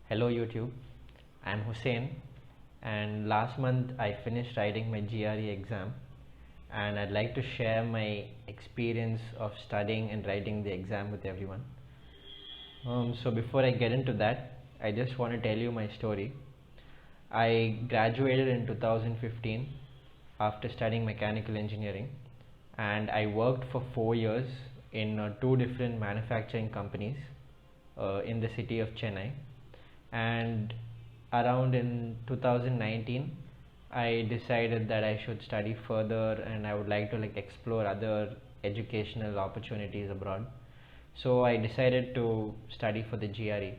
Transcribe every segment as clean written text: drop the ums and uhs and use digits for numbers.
Hello YouTube, I'm Hussein, and last month I finished writing my GRE exam, and I'd like to share my experience of studying and writing the exam with everyone. So before I get into that, I just want to tell you my story. I graduated in 2015 after studying mechanical engineering, and I worked for 4 years in two different manufacturing companies in the city of Chennai. And around in 2019 I decided that I should study further and I would like to explore other educational opportunities abroad. So I decided to study for the GRE,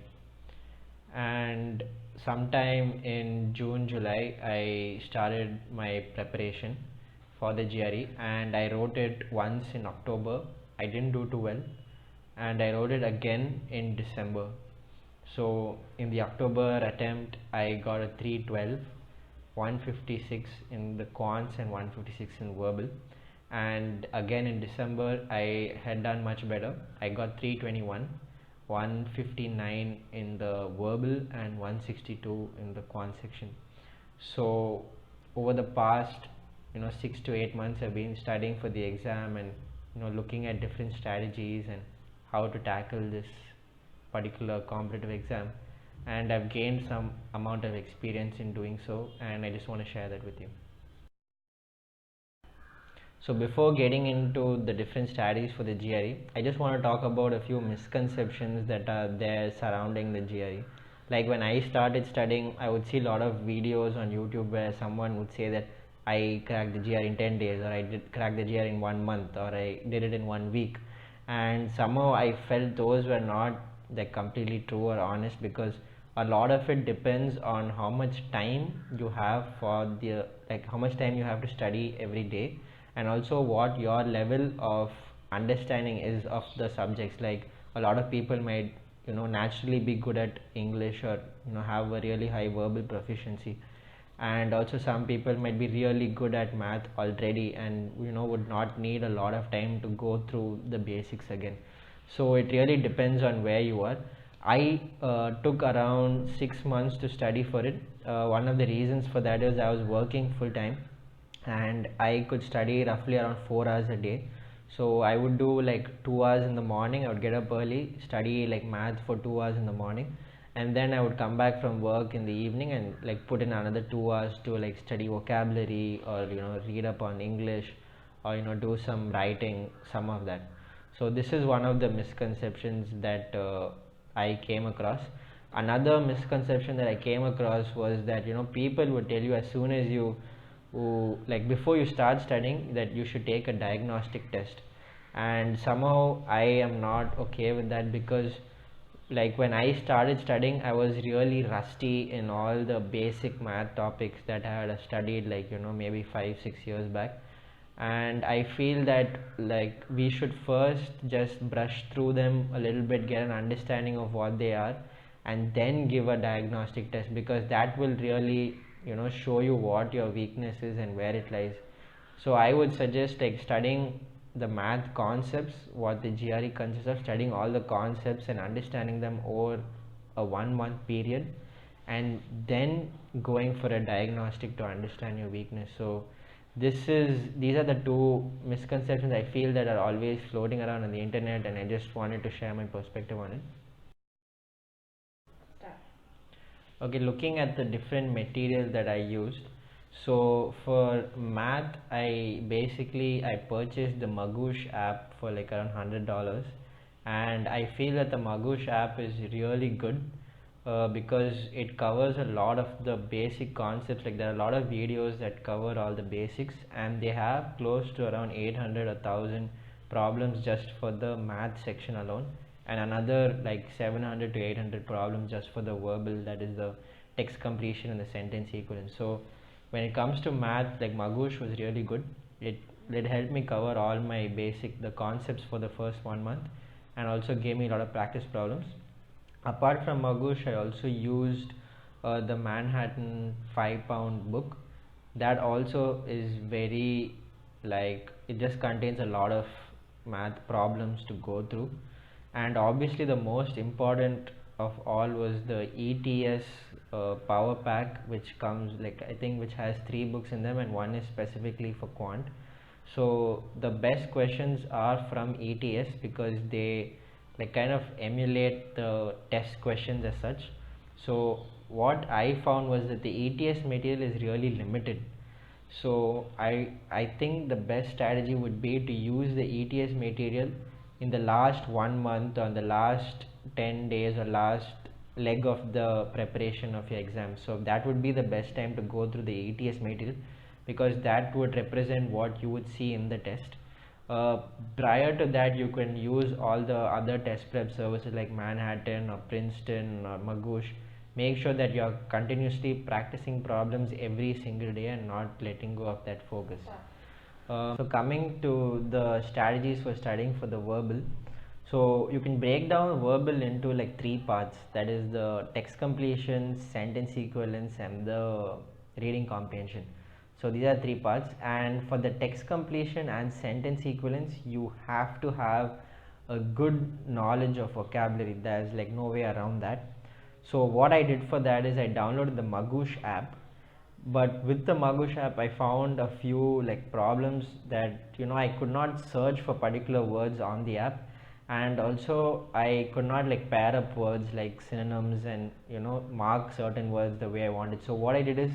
and sometime in July I started my preparation for the GRE, and I wrote it once in October. I didn't do too well, and I wrote it again in December. So in the October attempt I got a 312, 156 in the quants and 156 in verbal, and again in December I had done much better. I got 321, 159 in the verbal and 162 in the quant section. So over the past 6 to 8 months I've been studying for the exam and looking at different strategies and how to tackle this particular competitive exam, and I've gained some amount of experience in doing so, and I just want to share that with you. So before getting into the different strategies for the GRE, I just want to talk about a few misconceptions that are there surrounding the GRE. Like when I started studying, I would see a lot of videos on YouTube where someone would say that I cracked the GRE in 10 days, or I did crack the GRE in 1 month, or I did it in 1 week, and somehow I felt those were not completely true or honest, because a lot of it depends on how much time you have for the how much time you have to study every day, and also what your level of understanding is of the subjects. Like a lot of people might naturally be good at English, or have a really high verbal proficiency, and also some people might be really good at math already and would not need a lot of time to go through the basics again. So it really depends on where you are. I took around 6 months to study for it. One of the reasons for that is I was working full time, and I could study roughly around 4 hours a day. So I would do 2 hours in the morning. I would get up early, study math for 2 hours in the morning, and then I would come back from work in the evening and put in another 2 hours to study vocabulary, or read up on English, or do some writing, some of that. So this is one of the misconceptions that I came across. Another misconception that I came across was that people would tell you as soon as you before you start studying that you should take a diagnostic test, and somehow I am not okay with that, because when I started studying I was really rusty in all the basic math topics that I had studied maybe 5-6 years back, and I feel that we should first just brush through them a little bit, get an understanding of what they are, and then give a diagnostic test, because that will really show you what your weakness is and where it lies. So I would suggest studying the math concepts, what the GRE consists of, studying all the concepts and understanding them over a 1 month period, and then going for a diagnostic to understand your weakness. So these are the two misconceptions I feel that are always floating around on the internet, and I just wanted to share my perspective on it. Okay, looking at the different materials that I used. So for math, I purchased the Magoosh app for around $100, and I feel that the Magoosh app is really good because it covers a lot of the basic concepts. There are a lot of videos that cover all the basics, and they have close to around 800 or 1000 problems just for the math section alone, and another 700 to 800 problems just for the verbal, that is the text completion and the sentence equivalence. So when it comes to math, Magoosh was really good. It helped me cover all my the concepts for the first 1 month, and also gave me a lot of practice problems. Apart from Magoosh, I also used the Manhattan 5-pound book. That also is very it just contains a lot of math problems to go through, and obviously the most important of all was the ETS power pack, which comes, like, I think which has 3 books in them, and one is specifically for quant. So the best questions are from ETS because they like kind of emulate the test questions as such. So what I found was that the ETS material is really limited. So I think the best strategy would be to use the ETS material in the last 1 month, or the last 10 days, or last leg of the preparation of your exam. So that would be the best time to go through the ETS material, because that would represent what you would see in the test. Prior to that, you can use all the other test prep services like Manhattan or Princeton or Magoosh. Make sure that you're continuously practicing problems every single day and not letting go of that focus. So coming to the strategies for studying for the verbal, so you can break down verbal into like 3 parts, that is the text completion, sentence equivalence, and the reading comprehension. So these are 3 parts, and for the text completion and sentence equivalence, you have to have a good knowledge of vocabulary. There's like no way around that. So what I did for that is I downloaded the Magoosh app, but with the Magoosh app I found a few like problems that I could not search for particular words on the app, and also I could not like pair up words like synonyms and mark certain words the way I wanted. So what I did is,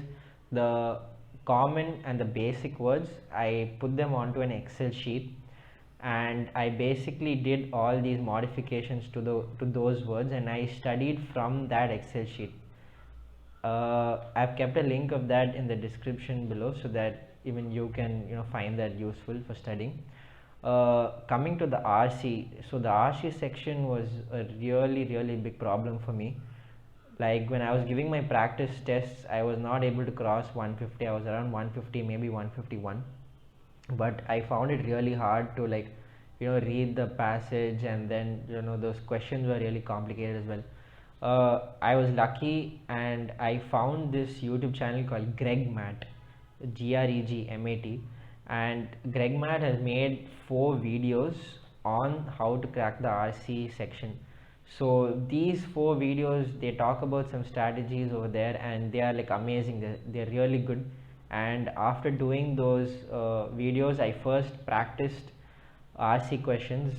the common and the basic words, I put them onto an Excel sheet, and I basically did all these modifications to those words, and I studied from that Excel sheet. I've kept a link of that in the description below, so that even you can find that useful for studying. Coming to the RC, so the RC section was a really big problem for me. Like when I was giving my practice tests, I was not able to cross 150. I was around 150, maybe 151, but I found it really hard to like read the passage, and then those questions were really complicated as well. I was lucky and I found this YouTube channel called Gregmat, Gregmat, and Gregmat has made 4 videos on how to crack the RC section. So these 4 videos, they talk about some strategies over there, and they are like amazing. They're really good. And after doing those videos, I first practiced RC questions,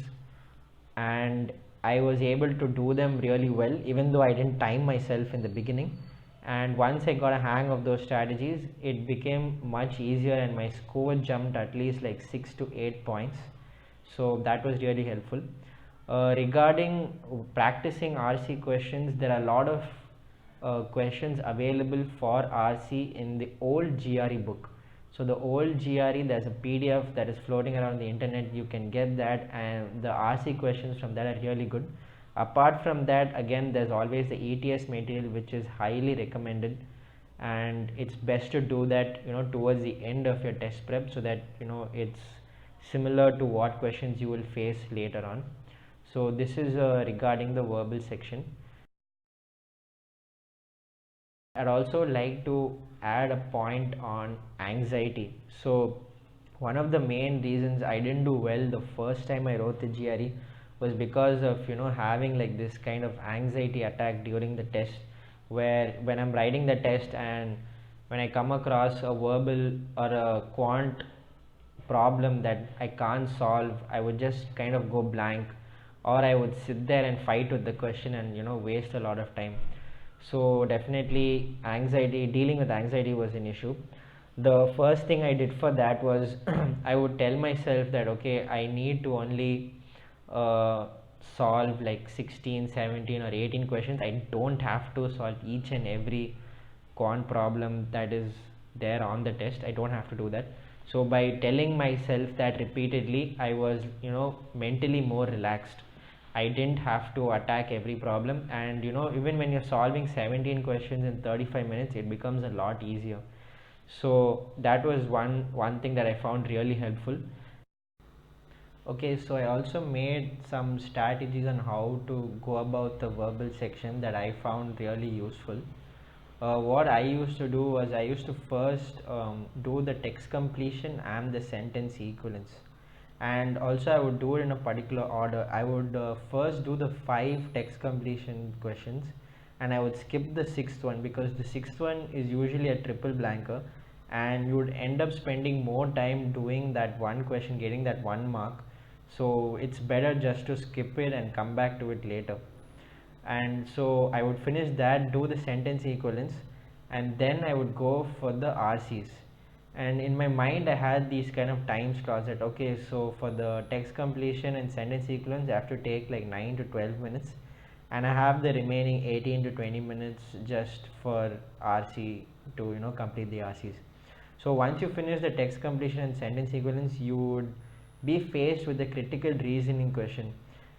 and I was able to do them really well, even though I didn't time myself in the beginning. And once I got a hang of those strategies, it became much easier, and my score jumped at least like 6 to 8 points. So that was really helpful. Regarding practicing RC questions, there are a lot of questions available for RC in the old GRE book. So the old GRE, there's a PDF that is floating around the internet. You can get that, and the RC questions from that are really good. Apart from that, again, there's always the ETS material, which is highly recommended, and it's best to do that towards the end of your test prep, so that it's similar to what questions you will face later on. So this is regarding the verbal section. I'd also like to add a point on anxiety. So one of the main reasons I didn't do well the first time I wrote the GRE was because of having like this kind of anxiety attack during the test, where when I'm writing the test and when I come across a verbal or a quant problem that I can't solve, I would just kind of go blank, or I would sit there and fight with the question and waste a lot of time. So definitely dealing with anxiety was an issue. The first thing I did for that was I would tell myself that okay, I need to only solve like 16, 17 or 18 questions. I don't have to solve each and every quant problem that is there on the test. I don't have to do that. So by telling myself that repeatedly, I was mentally more relaxed. I didn't have to attack every problem, and even when you're solving 17 questions in 35 minutes, it becomes a lot easier. So that was one thing that I found really helpful. Okay, so I also made some strategies on how to go about the verbal section that I found really useful. What I used to do was I used to first do the text completion and the sentence equivalence. and also I would do it in a particular order. I would first do the 5 text completion questions, and I would skip the 6th one because the 6th one is usually a triple blanker, and you would end up spending more time doing that one question, getting that 1 mark. So it's better just to skip it and come back to it later. And so I would finish that, do the sentence equivalence, and then I would go for the RCs. And in my mind I had these kind of time slots that, okay, so for the text completion and sentence equivalence I have to take like 9 to 12 minutes, and I have the remaining 18 to 20 minutes just for RC to complete the RCs. So once you finish the text completion and sentence equivalence, you would be faced with the critical reasoning question,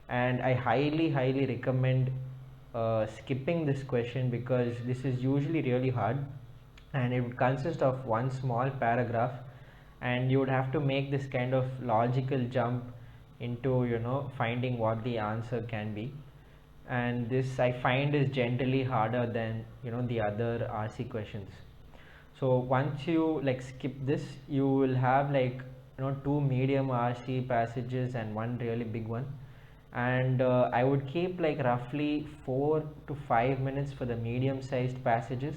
and I highly recommend skipping this question because this is usually really hard, and it would consist of one small paragraph, and you would have to make this kind of logical jump into finding what the answer can be. And this I find is generally harder than the other RC questions. So once you like skip this, you will have like 2 medium RC passages and one really big one, and I would keep like roughly 4 to 5 minutes for the medium sized passages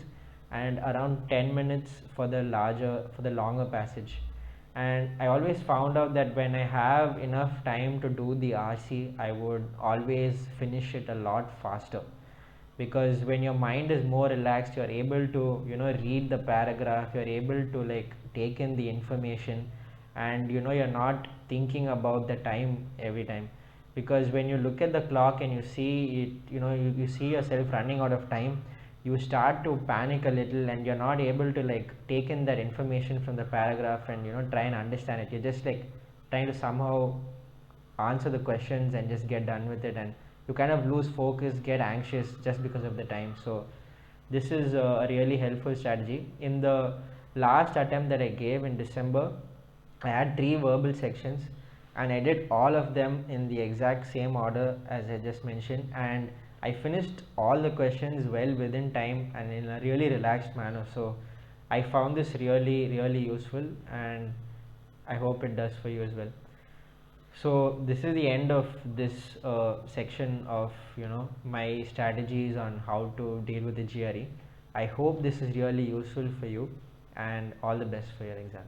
and around 10 minutes for the longer passage. And I always found out that when I have enough time to do the RC, I would always finish it a lot faster, because when your mind is more relaxed, you're able to read the paragraph, you're able to like take in the information, and you're not thinking about the time every time. Because when you look at the clock and you see it, you see yourself running out of time, you start to panic a little, and you're not able to like take in that information from the paragraph and try and understand it. You're just like trying to somehow answer the questions and just get done with it, and you kind of lose focus, get anxious just because of the time. So this is a really helpful strategy. In the last attempt that I gave in December, I had 3 verbal sections, and I did all of them in the exact same order as I just mentioned, and I finished all the questions well within time and in a really relaxed manner. So I found this really useful, and I hope it does for you as well. So this is the end of this section of my strategies on how to deal with the GRE. I hope this is really useful for you, and all the best for your exam.